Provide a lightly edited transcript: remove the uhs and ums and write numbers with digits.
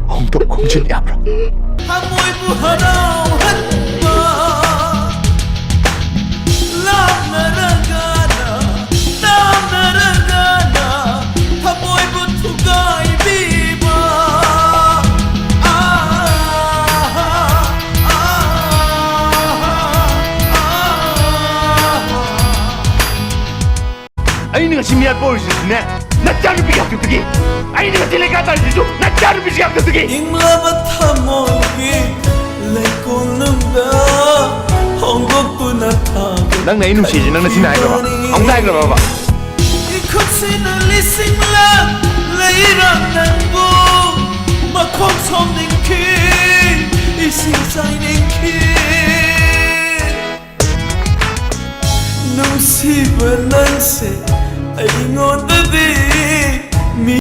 홍도 공진이 앞으로 아이니가 심리할 뻔했네. 나 짜루 비가 뚝뚝이. 아이니가 딜레가 달리죠. 나 짜루 비가 뚝뚝이. 잉라바타 모기 레코는다 홍곡구나 타고 난 내 이놈 시지 난 지나 이거 봐. 엉다 이거 봐봐. 이 코치는 리싱라 레이랑 난고 마콩성 닝키 이 신사이 닝키 누시브 난세